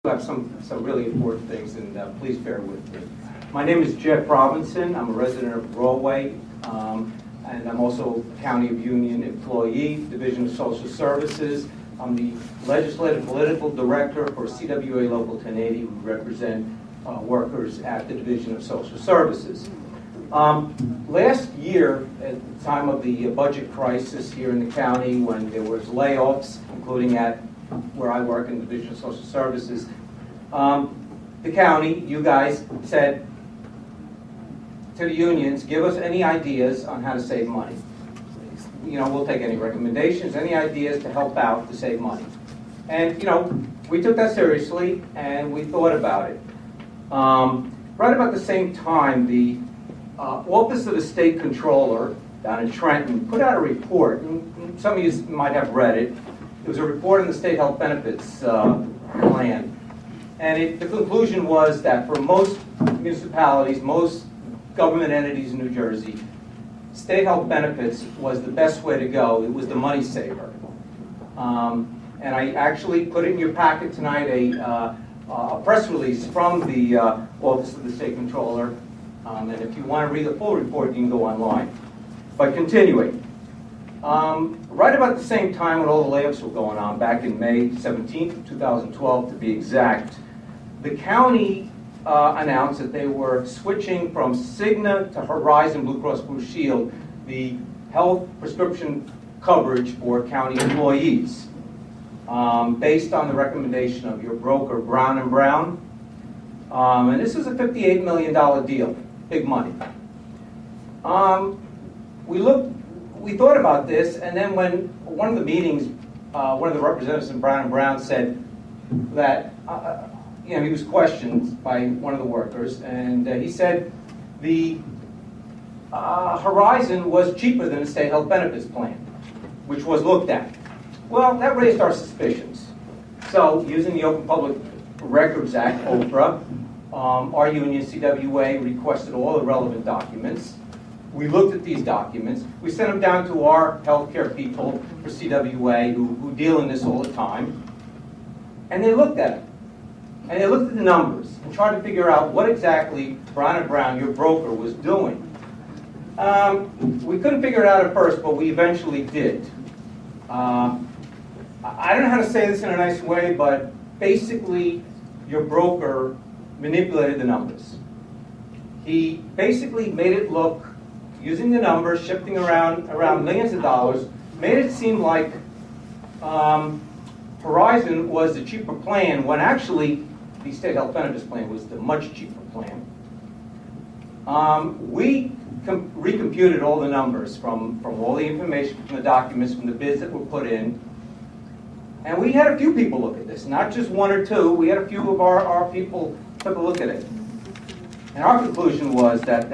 Have some really important things, and please bear with me. My name is Jeff Robinson. I'm a resident of Broadway, and I'm also a County of Union employee, Division of Social Services. I'm the Legislative Political Director for CWA Local 1080, who represent workers at the Division of Social Services. Last year, at the time of the budget crisis here in the county, when there was layoffs, including at where I work in the Division of Social Services, the county, you guys, said to the unions, give us any ideas on how to save money. You know, we'll take any recommendations, any ideas to help out to save money. And, you know, we took that seriously and we thought about it. Right about the same time, the Office of the State Controller down in Trenton put out a report, and some of you might have read it. It was a report on the state health benefits plan. And the conclusion was that for most municipalities, most government entities in New Jersey, state health benefits was the best way to go. It was the money saver. And I actually put in your packet tonight a press release from the Office of the State Controller. And if you want to read the full report, you can go online. But continuing. Right about the same time when all the layoffs were going on, back in May 17th, 2012 to be exact, the county announced that they were switching from Cigna to Horizon Blue Cross Blue Shield, the health prescription coverage for county employees, based on the recommendation of your broker, Brown & Brown. And this is a $58 million deal, big money. We thought about this, and then when one of the meetings, one of the representatives from Brown & Brown said that, you know, he was questioned by one of the workers, and he said the Horizon was cheaper than the state health benefits plan, which was looked at. Well, that raised our suspicions. So, using the Open Public Records Act, OPRA, our union, CWA, requested all the relevant documents. We looked at these documents. We sent them down to our healthcare people for CWA who deal in this all the time. And they looked at it. And they looked at the numbers and tried to figure out what exactly Brown & Brown, your broker, was doing. We couldn't figure it out at first, but we eventually did. I don't know how to say this in a nice way, but basically your broker manipulated the numbers. He basically made it look, using the numbers, shifting around millions of dollars, made it seem like Horizon was the cheaper plan when actually the state health benefits plan was the much cheaper plan. We recomputed all the numbers from all the information, from the documents, from the bids that were put in, and we had a few people look at this, not just one or two. We had a few of our people took a look at it. And our conclusion was that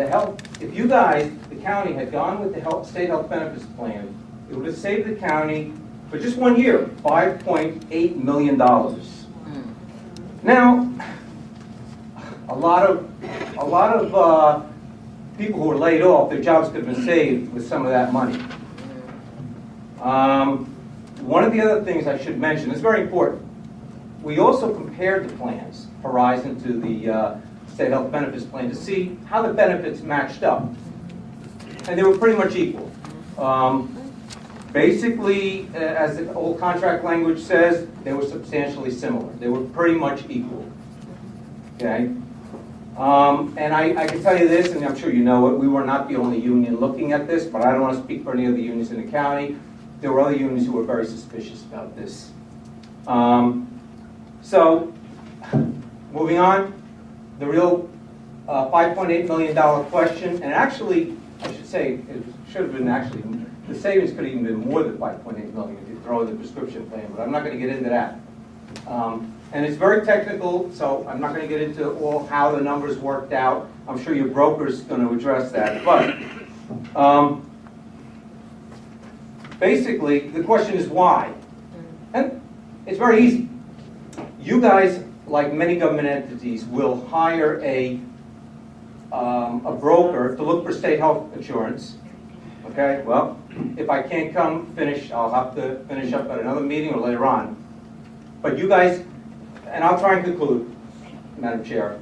if you guys, the county, had gone with the state health benefits plan, it would have saved the county, for just 1 year, $5.8 million. Now, a lot of people who were laid off, their jobs could have been saved with some of that money. One of the other things I should mention, it's very important, we also compared the plans, Horizon to the state health benefits plan, to see how the benefits matched up. And they were pretty much equal. Basically, as the old contract language says, they were substantially similar. They were pretty much equal. Okay? And I can tell you this, and I'm sure you know it, we were not the only union looking at this, but I don't want to speak for any of the unions in the county. There were other unions who were very suspicious about this. So, moving on, the real $5.8 million question, and actually, I should say, it should have been actually, the savings could have even been more than $5.8 million if you throw in the prescription plan, but I'm not going to get into that. And it's very technical, so I'm not going to get into all how the numbers worked out. I'm sure your broker's going to address that. But basically, the question is why? And it's very easy. You guys, like many government entities, will hire a broker to look for state health insurance. Okay, well, if I can't come finish, I'll have to finish up at another meeting or later on. But you guys and I'll try and conclude, Madam Chair.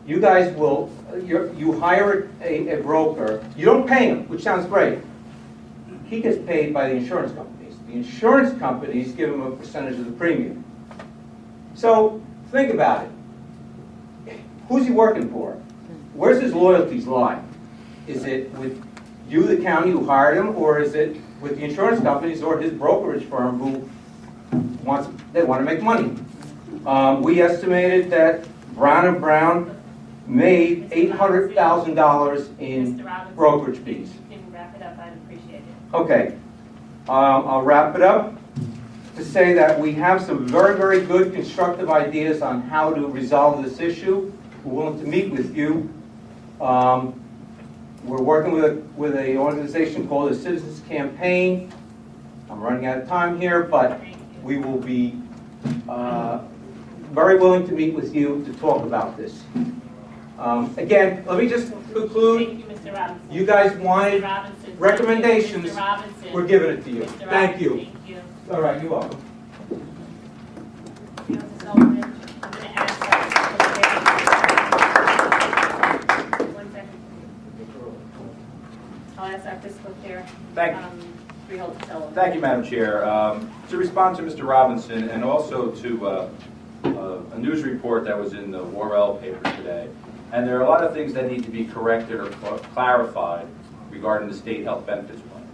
You guys will, you hire a broker, you don't pay him, which sounds great. He gets paid by the insurance companies. The insurance companies give him a percentage of the premium. So think about it. Who's he working for? Where's his loyalties lie? Is it with you, the county, who hired him, or is it with the insurance companies or his brokerage firm who want to make money? We estimated that Brown & Brown made $800,000 in brokerage fees. If you can wrap it up, I'd appreciate it. Okay, I'll wrap it up to say that we have some very, very good constructive ideas on how to resolve this issue. We're willing to meet with you. We're working with an organization called the Citizens Campaign. I'm running out of time here, but we will be very willing to meet with you to talk about this. Again, let me just conclude. Thank you, Mr. Robinson. You guys wanted Mr. Robinson. recommendations. Mr. Robinson. We're giving it to you. Mr. Thank you. Robinson, thank you. All right, you're welcome. Councilor Sullivan, I'm going to ask our 1 second. I'll ask our fiscal chair. Freehold Sullivan. Thank you, Madam Chair. To respond to Mr. Robinson and also to a news report that was in the Worrell paper today, and there are a lot of things that need to be corrected or clarified regarding the state health benefits plan.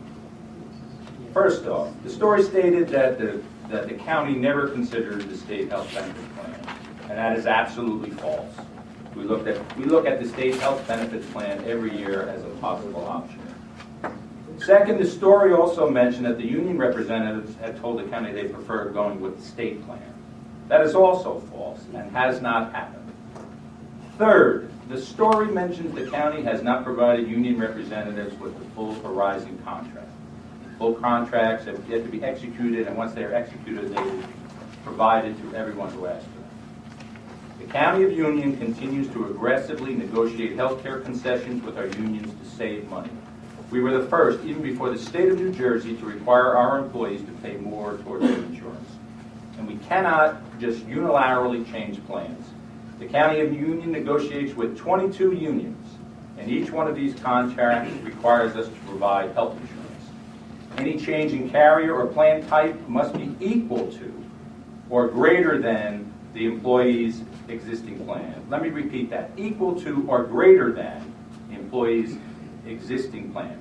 First off, the story stated that the county never considered the state health benefits plan, and that is absolutely false. We look at the state health benefits plan every year as a possible option. Second, the story also mentioned that the union representatives had told the county they preferred going with the state plan. That is also false and has not happened. Third, the story mentions the county has not provided union representatives with the full Horizon contract. Full contracts have yet to be executed, and once they are executed, they will be provided to everyone who asks for them. The County of Union continues to aggressively negotiate health care concessions with our unions to save money. We were the first, even before the state of New Jersey, to require our employees to pay more towards their insurance. And we cannot just unilaterally change plans. The County of Union negotiates with 22 unions, and each one of these contracts requires us to provide health insurance. Any change in carrier or plan type must be equal to or greater than the employee's existing plan. Let me repeat that. Equal to or greater than the employee's existing plan.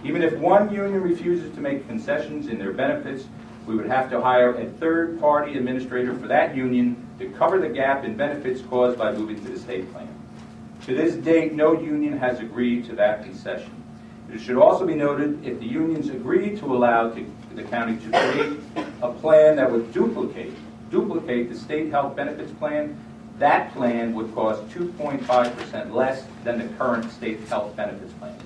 Even if one union refuses to make concessions in their benefits, we would have to hire a third-party administrator for that union to cover the gap in benefits caused by moving to the state plan. To this date, no union has agreed to that concession. It should also be noted, if the unions agree to allow the county to create a plan that would duplicate the state health benefits plan, that plan would cost 2.5% less than the current state health benefits plan.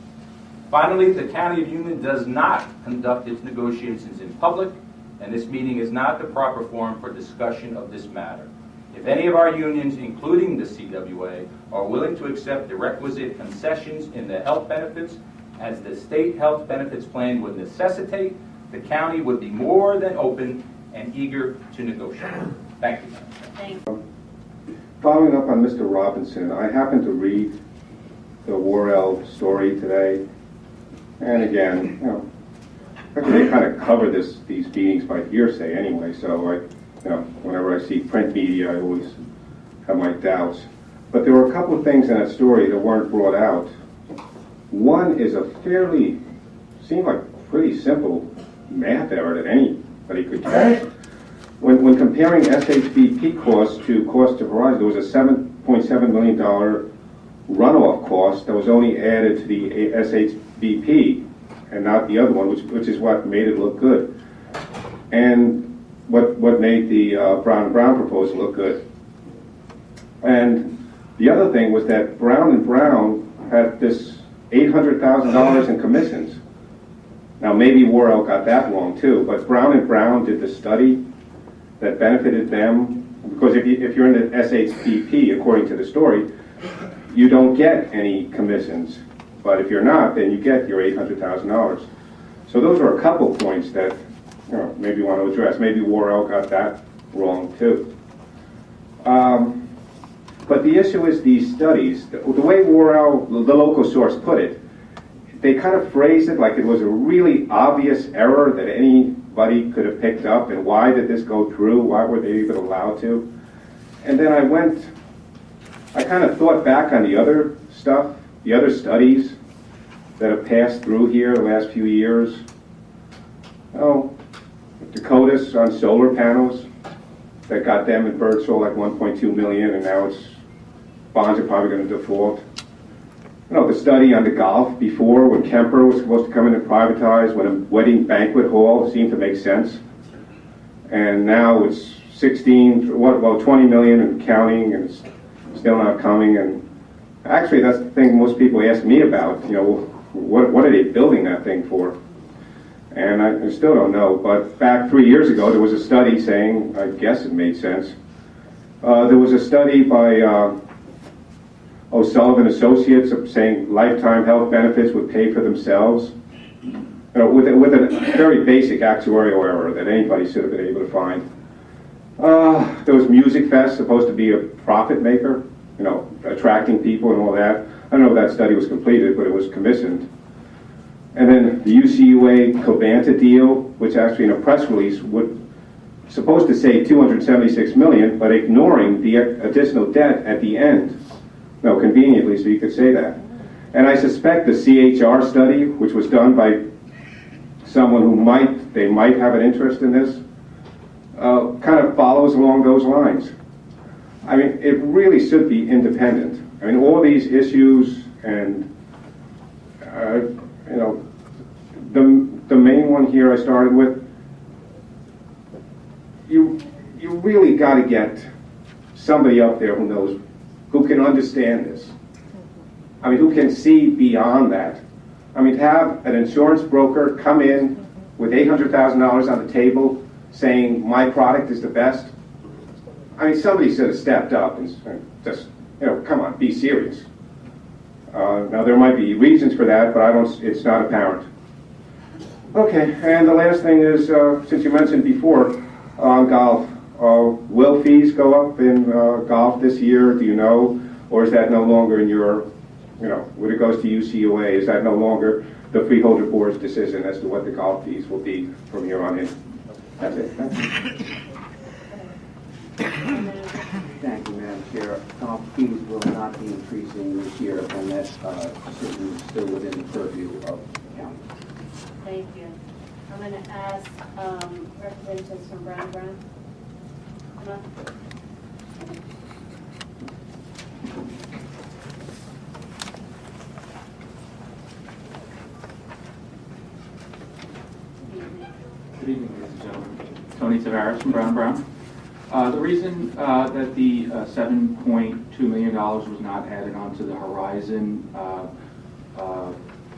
Finally, the County of Union does not conduct its negotiations in public, and this meeting is not the proper forum for discussion of this matter. If any of our unions, including the CWA, are willing to accept the requisite concessions in the health benefits, as the state health benefits plan would necessitate, the county would be more than open and eager to negotiate. Thank you. Thank you. Following up on Mr. Robinson, I happened to read the Worrell story today, and again, they kind of cover these meetings by hearsay anyway. So whenever I see print media, I always have my doubts. But there were a couple of things in that story that weren't brought out. One is seemed like pretty simple math error that anybody could catch. When comparing SHBP costs to cost to Verizon, there was a $7.7 million runoff cost that was only added to the SHBP and not the other one, which is what made it look good. And what made the Brown & Brown proposal look good. And the other thing was that Brown & Brown had this $800,000 in commissions. Now maybe Worrell got that wrong too, but Brown & Brown did the study that benefited them, because if you're in the SHBP, according to the story, you don't get any commissions. But if you're not, then you get your $800,000. So those are a couple points that maybe you want to address. Maybe Worrell got that wrong too. But the issue is these studies. The way Worrell, the local source, put it, they kind of phrased it like it was a really obvious error that anybody could have picked up, and why did this go through? Why were they even allowed to? And then I kind of thought back on the other stuff, the other studies that have passed through here the last few years. Oh, Dakotas on solar panels that got them in Birdsall like 1.2 million, and now bonds are probably going to default. You know, the study on the golf before, when Kemper was supposed to come in and privatize, when a wedding banquet hall seemed to make sense. And now it's 20 million and counting, and it's still not coming. And actually, that's the thing most people ask me about. You know, what are they building that thing for? And I still don't know. But back 3 years ago, there was a study saying, I guess it made sense. There was a study by O'Sullivan Associates saying lifetime health benefits would pay for themselves, with a very basic actuarial error that anybody should have been able to find. There was Music Fest, supposed to be a profit maker, you know, attracting people and all that. I don't know if that study was completed, but it was commissioned. And then the UCUA Covanta deal, which actually in a press release would supposed to say 276 million, but ignoring the additional debt at the end. No, conveniently, so you could say that. And I suspect the CHR study, which was done by someone who might have an interest in this, kind of follows along those lines. I mean, it really should be independent. I mean, all these issues and, you know, the main one here I started with, you really got to get somebody up there who knows, who can understand this. I mean, who can see beyond that. I mean, to have an insurance broker come in with $800,000 on the table saying my product is the best. I mean, somebody should have stepped up and just, you know, come on, be serious. Now, there might be reasons for that, but it's not apparent. Okay, and the last thing is, since you mentioned before, on golf, will fees go up in golf this year, do you know? Or is that no longer in your, you know, when it goes to UCUA, is that no longer the freeholder board's decision as to what the golf fees will be from here on in? That's it. Thank you, Madam Chair. Golf fees will not be increasing this year, and that decision is still within the purview of the county. Thank you. I'm going to ask representatives from Brown Brown. Come on. Good evening, ladies and gentlemen. Tony Tavares from Brown Brown. The reason that the $7.2 million was not added onto the Horizon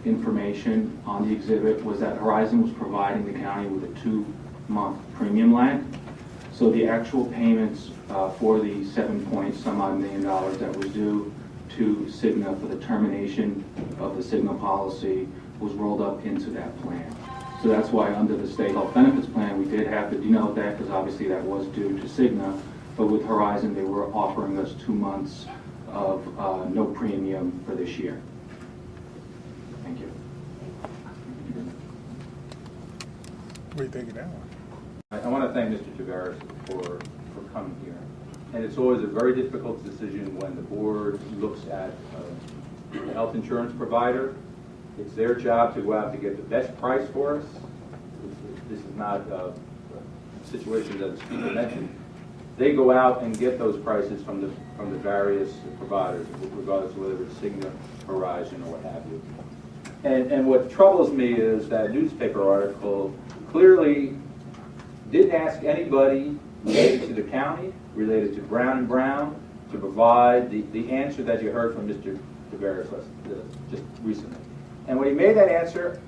information on the exhibit was that Horizon was providing the county with a 2-month premium lag. So the actual payments for the $7-point-some-odd million that was due to Cigna for the termination of the Cigna policy was rolled up into that plan. So that's why under the state health benefits plan, we did have to denote that because obviously that was due to Cigna. But with Horizon, they were offering us 2 months of no premium for this year. Thank you. What do you think of that one? I want to thank Mr. Tavares for coming here. And it's always a very difficult decision when the board looks at a health insurance provider. It's their job to go out to get the best price for us. This is not a situation that the speaker mentioned. They go out and get those prices from the various providers, regardless of whether it's Cigna, Horizon, or what have you. And what troubles me is that newspaper article clearly didn't ask anybody related to the county, related to Brown and Brown, to provide the answer that you heard from Mr. Tavares just recently. And when he made that answer,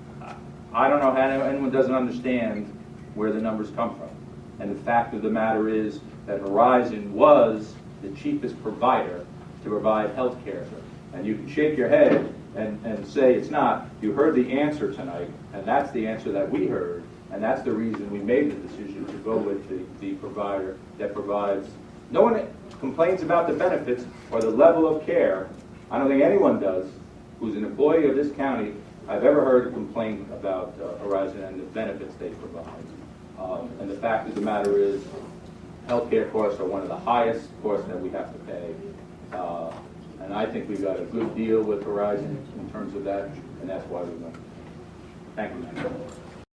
I don't know how anyone doesn't understand where the numbers come from. And the fact of the matter is that Horizon was the cheapest provider to provide health care. And you can shake your head and say it's not. You heard the answer tonight, and that's the answer that we heard, and that's the reason we made the decision to go with the provider that provides. No one complains about the benefits or the level of care, I don't think anyone does, who's an employee of this county, I've ever heard a complaint about Horizon and the benefits they provide. And the fact of the matter is, healthcare costs are one of the highest costs that we have to pay. And I think we got a good deal with Horizon in terms of that, and that's why we went. Thank you, Madam.